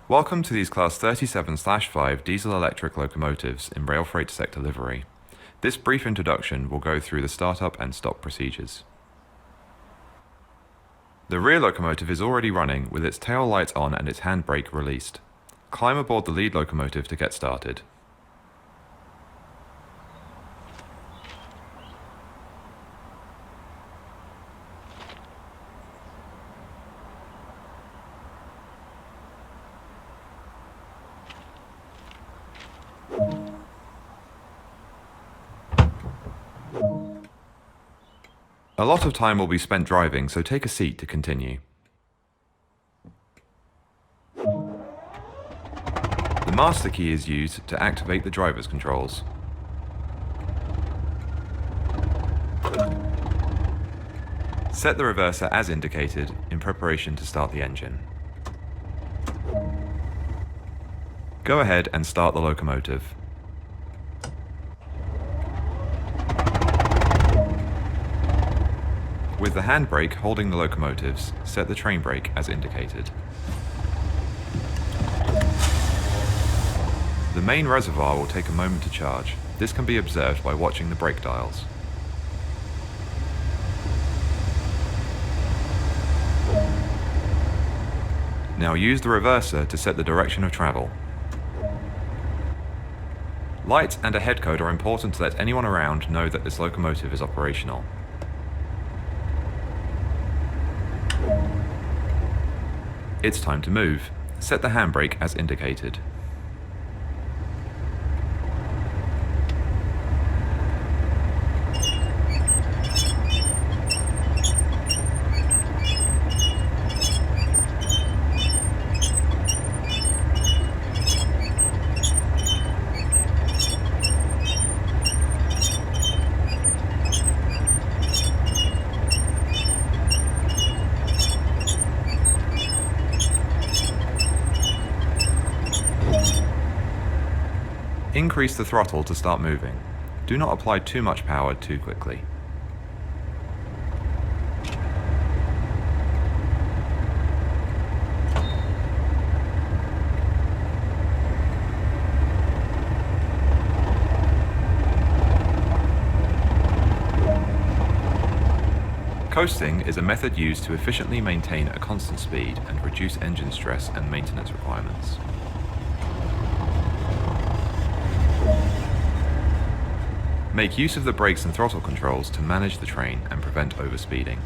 Welcome to these Class 37/5 diesel-electric locomotives in rail freight sector livery. This brief introduction will go through the startup and stop procedures. The rear locomotive is already running with its tail lights on and its handbrake released. Climb aboard the lead locomotive to get started. A lot of time will be spent driving, so take a seat to continue. The master key is used to activate the driver's controls. Set the reverser as indicated in preparation to start the engine. Go ahead and start the locomotive. With the handbrake holding the locomotives, set the train brake as indicated. The main reservoir will take a moment to charge. This can be observed by watching the brake dials. Now use the reverser to set the direction of travel. Lights and a head code are important to let anyone around know that this locomotive is operational. It's time to move. Set the handbrake as indicated. Increase the throttle to start moving. Do not apply too much power too quickly. Coasting is a method used to efficiently maintain a constant speed and reduce engine stress and maintenance requirements. Make use of the brakes and throttle controls to manage the train and prevent overspeeding.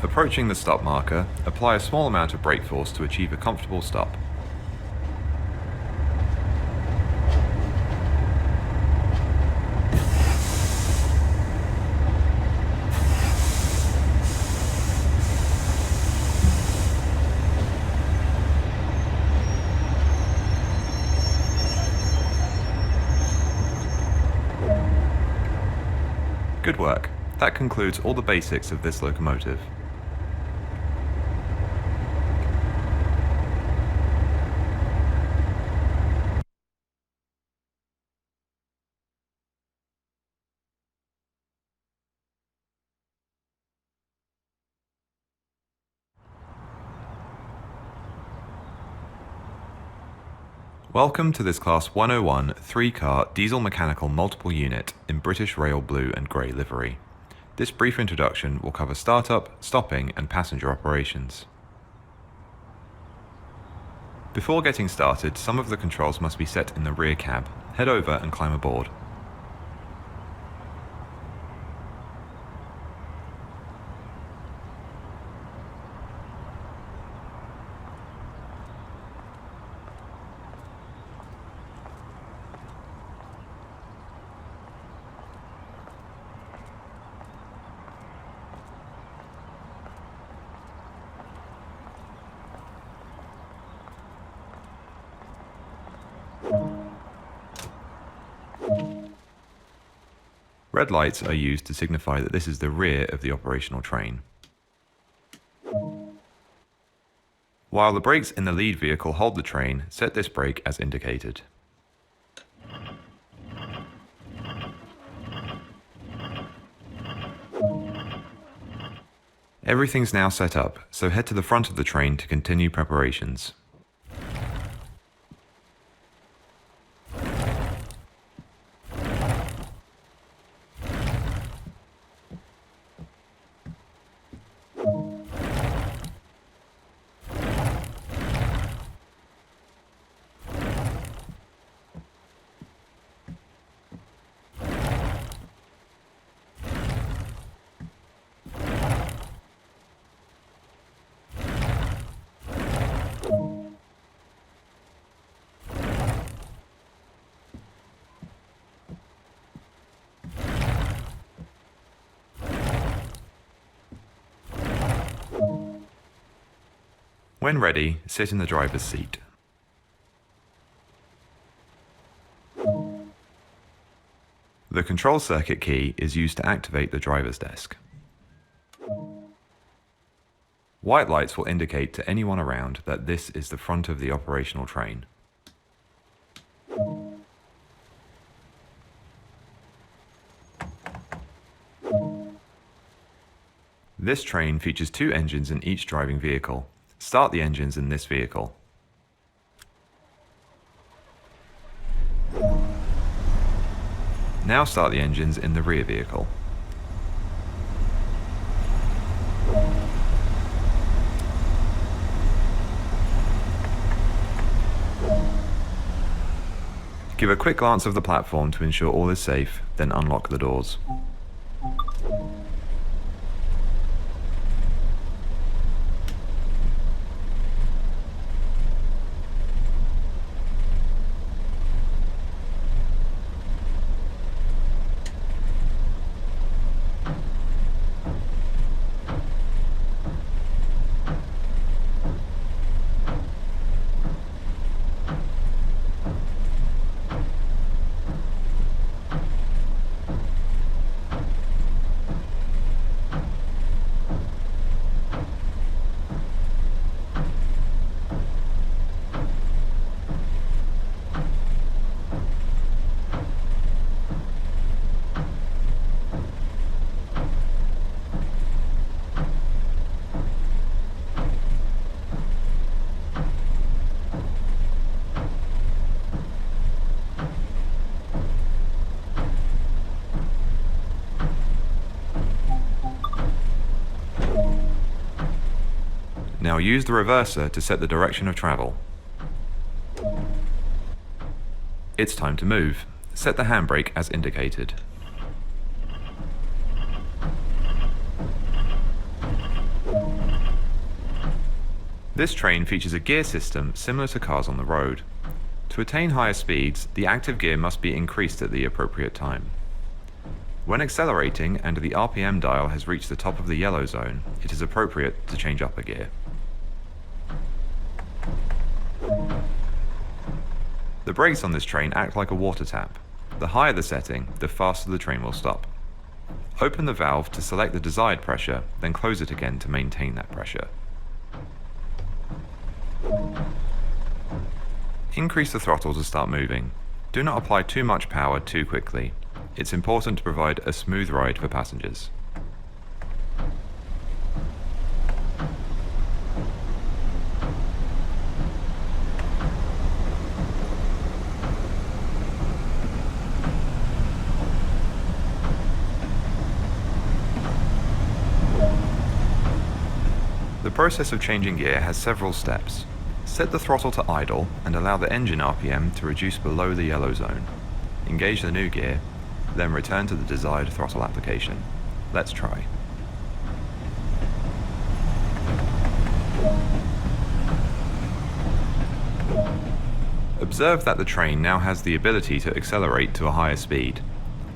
Approaching the stop marker, apply a small amount of brake force to achieve a comfortable stop. Good work. That concludes all the basics of this locomotive. Welcome to this Class 101 3-car diesel mechanical multiple unit in British Rail blue and grey livery. This brief introduction will cover startup, stopping and passenger operations. Before getting started, some of the controls must be set in the rear cab. Head over and climb aboard. Red lights are used to signify that this is the rear of the operational train. While the brakes in the lead vehicle hold the train, set this brake as indicated. Everything's now set up, so head to the front of the train to continue preparations. When ready, sit in the driver's seat. The control circuit key is used to activate the driver's desk. White lights will indicate to anyone around that this is the front of the operational train. This train features 2 engines in each driving vehicle. Start the engines in this vehicle. Now start the engines in the rear vehicle. Give a quick glance of the platform to ensure all is safe, then unlock the doors. Now use the reverser to set the direction of travel. It's time to move. Set the handbrake as indicated. This train features a gear system similar to cars on the road. To attain higher speeds, the active gear must be increased at the appropriate time. When accelerating and the RPM dial has reached the top of the yellow zone, it is appropriate to change up a gear. The brakes on this train act like a water tap. The higher the setting, the faster the train will stop. Open the valve to select the desired pressure, then close it again to maintain that pressure. Increase the throttle to start moving. Do not apply too much power too quickly. It's important to provide a smooth ride for passengers. The process of changing gear has several steps. Set the throttle to idle and allow the engine RPM to reduce below the yellow zone. Engage the new gear, then return to the desired throttle application. Let's try. Observe that the train now has the ability to accelerate to a higher speed.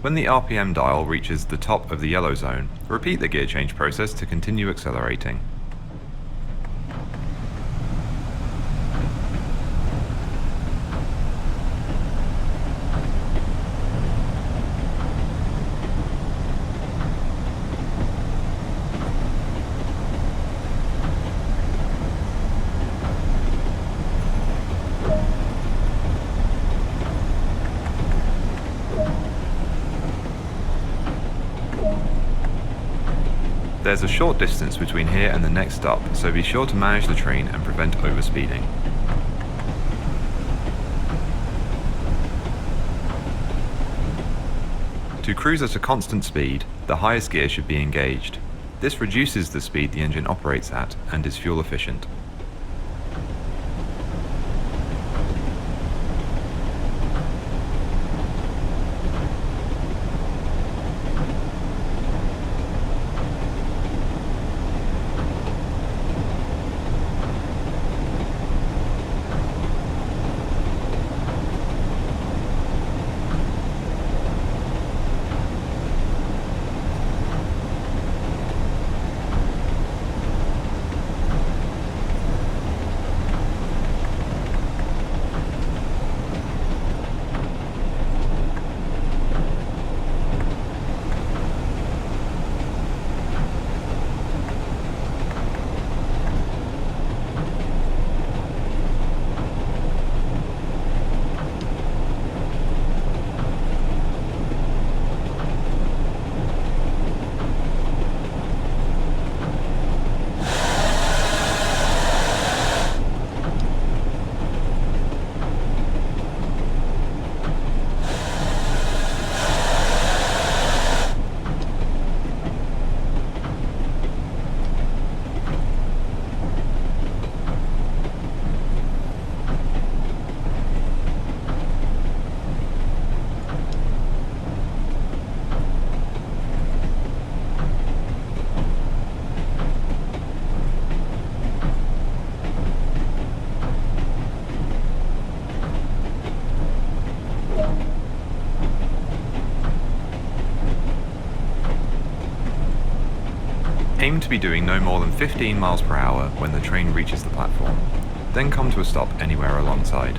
When the RPM dial reaches the top of the yellow zone, repeat the gear change process to continue accelerating. There's a short distance between here and the next stop, so be sure to manage the train and prevent overspeeding. To cruise at a constant speed, the highest gear should be engaged. This reduces the speed the engine operates at and is fuel efficient. Aim to be doing no more than 15 miles per hour when the train reaches the platform, then come to a stop anywhere alongside.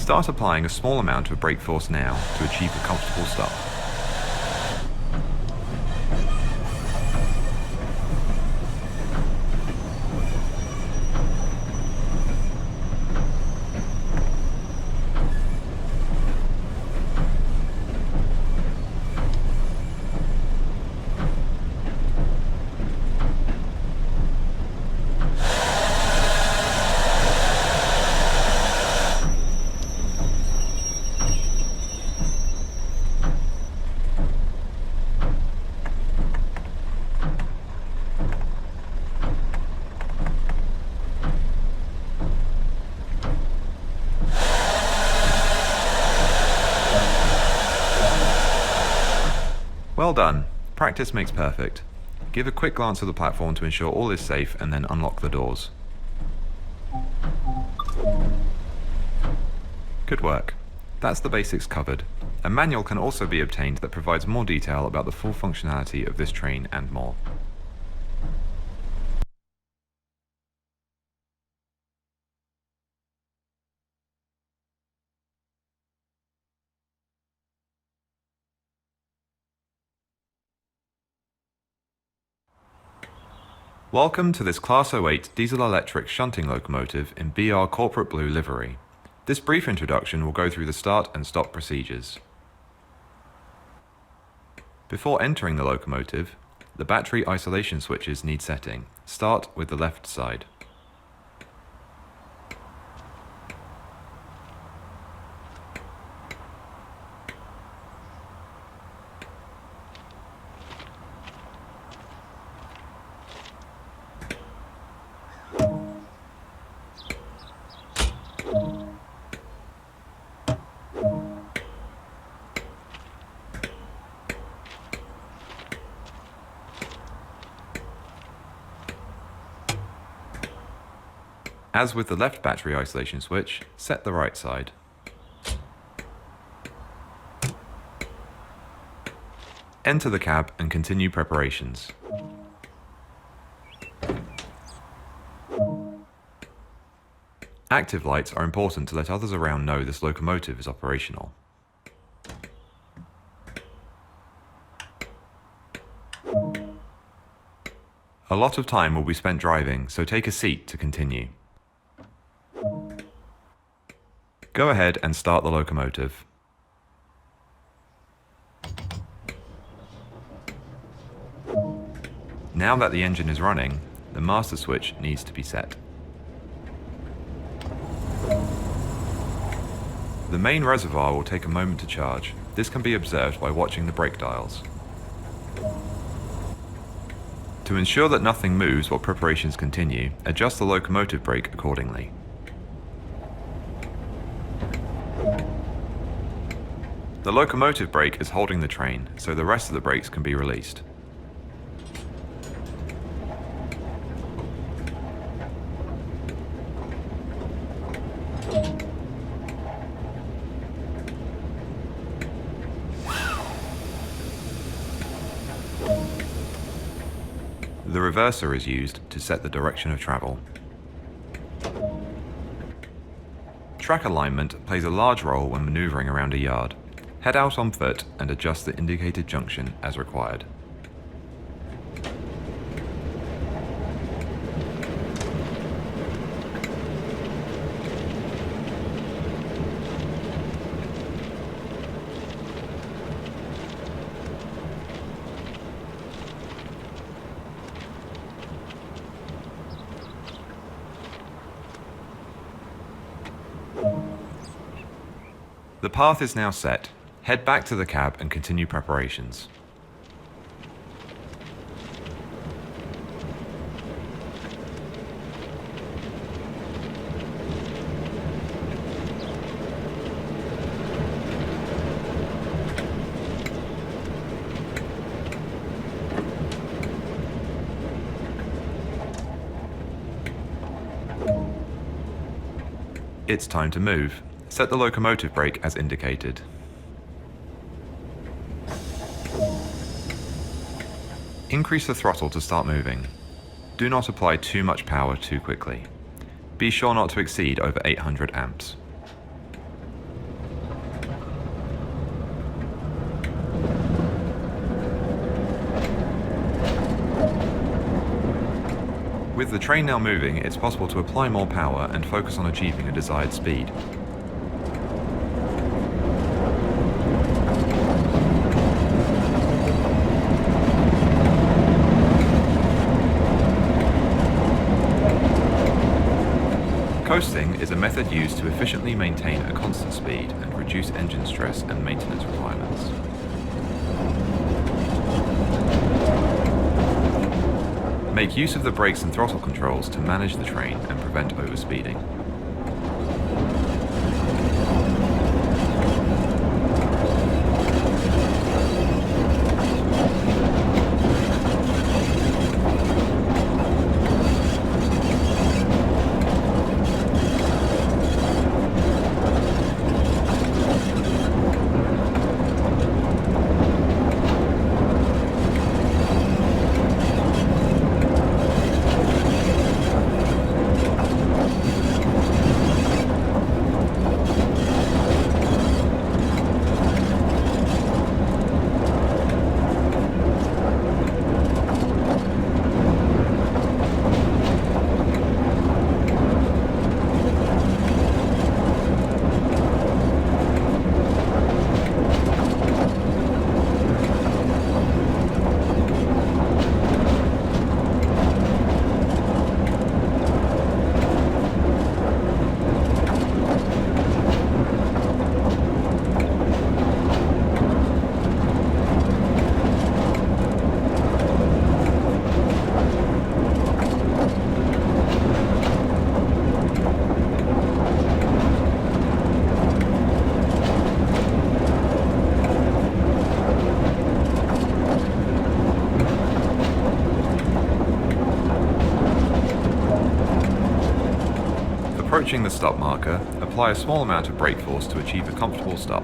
Start applying a small amount of brake force now to achieve a comfortable stop. Well done. Practice makes perfect. Give a quick glance at the platform to ensure all is safe and then unlock the doors. Good work. That's the basics covered. A manual can also be obtained that provides more detail about the full functionality of this train and more. Welcome to this Class 08 diesel-electric shunting locomotive in BR Corporate Blue livery. This brief introduction will go through the start and stop procedures. Before entering the locomotive, the battery isolation switches need setting. Start with the left side. As with the left battery isolation switch, set the right side. Enter the cab and continue preparations. Active lights are important to let others around know this locomotive is operational. A lot of time will be spent driving, so take a seat to continue. Go ahead and start the locomotive. Now that the engine is running, the master switch needs to be set. The main reservoir will take a moment to charge. This can be observed by watching the brake dials. To ensure that nothing moves while preparations continue, adjust the locomotive brake accordingly. The locomotive brake is holding the train, so the rest of the brakes can be released. The reverser is used to set the direction of travel. Track alignment plays a large role when maneuvering around a yard. Head out on foot and adjust the indicated junction as required. The path is now set. Head back to the cab and continue preparations. It's time to move. Set the locomotive brake as indicated. Increase the throttle to start moving. Do not apply too much power too quickly. Be sure not to exceed over 800 amps. With the train now moving, it's possible to apply more power and focus on achieving a desired speed. Coasting is a method used to efficiently maintain a constant speed and reduce engine stress and maintenance requirements. Make use of the brakes and throttle controls to manage the train and prevent overspeeding. Approaching the stop marker, apply a small amount of brake force to achieve a comfortable stop.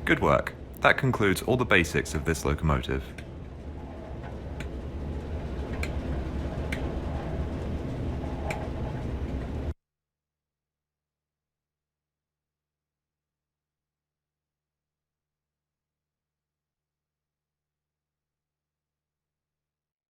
Good work. That concludes all the basics of this locomotive.